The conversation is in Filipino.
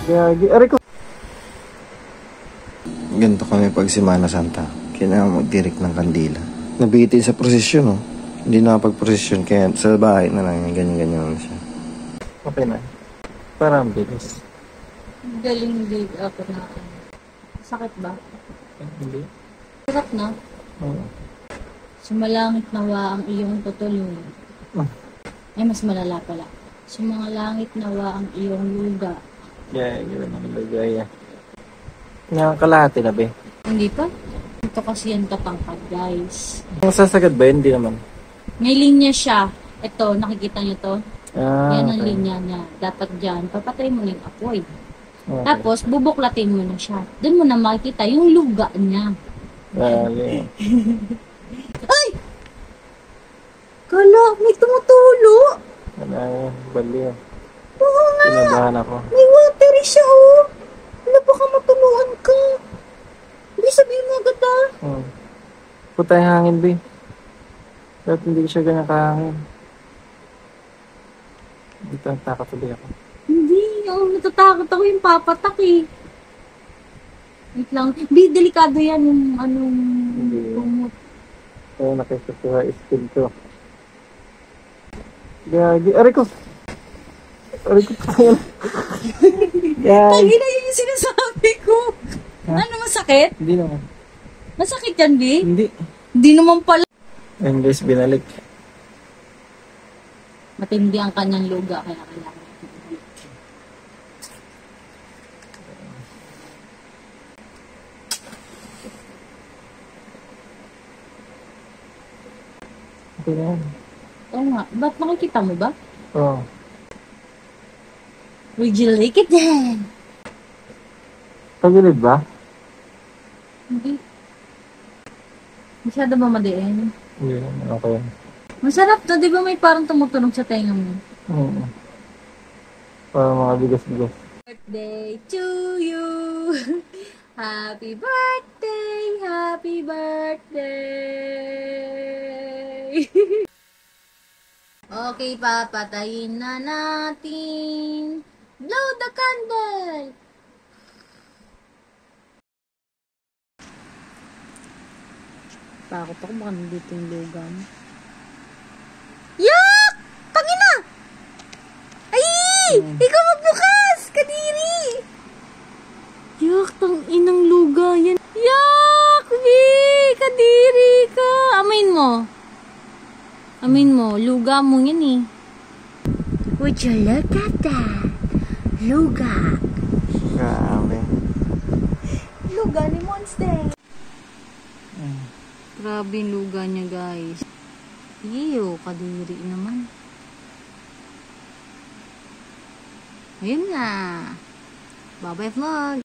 Gagi, aray ko. Ganito kami pag Semana Santa. Kailangan magdirik ng kandila. Nabitin sa prosesyon, no? Hindi nakapag-prosesyon, kaya sa bahay na lang, ganyan-ganyan lang siya. Okay na. Parang bilis. Galing big ako na. Sakit ba? Hindi. Sarap na. Oo. Sumalangit nawa ang iyong tutulong. Ay, mas malala pala. Sumalangit nawa ang iyong luga. Yeah, gano'n ang lagay. Kalahati na ba? Hindi pa? Ito kasi yan katangkad, guys. Masasagad ba yun? Hindi naman. May linya siya. Ito, nakikita niyo to? Yan ang okay. linya niya. Dapat dyan, papatay mo na yung apoy. Okay. Tapos, bubuklatin mo na siya. Doon mo na makikita yung luga niya. Dali. Ay! Kala, may tumutulo. Ano, bali. Oo nga. Kinabahan ako. May watery siya, oh. Ano, baka matuluhan ka. Hindi, sabihin mo agad, ah. Puta yung hangin, ba? Dapat hindi siya ganyan kahangin. Dito ang takot ulit ako. Hindi, natatakot ako yung papatak, eh. Wait lang. Hindi, delikado yan yung anong kumot. Oo, nakisusuha skill ko. Gagi, aray ko! Aray ko pa yan. Tagi na yun yung sinasabi ko. Ha? Ano, masakit? Hindi naman. Masakit yan, B? Hindi. Hindi naman pala. Ayun guys, binalik. Matindi ang kanyang luga, kaya kailangan. Okay na yan. Oo nga. Ba't makikita mo ba? Oo. Would you like it then? Tagilid ba? Hindi. Masyado ba madiin? Hindi naman, okay. Masarap to, di ba may parang tumutunog sa tenga mo? Oo. Parang mga bigas-bigas. Birthday to you! Happy birthday! Happy birthday! Okay, papatayin na natin. Blow the candle! Takot ako, baka nandito yung lugan. Yak! Tangina! Ay! Ikaw magbukas! Kadiri! Yak, tanginang luga yan. Yak! Kadiri ka! Amain mo. Amin mo, luga mo yan eh. Would you look at that? Luga. Grabe. Luga ni Monster. Grabe yung luga niya, guys. Iyo, kadiri naman. Ayun na. Bye-bye vlog.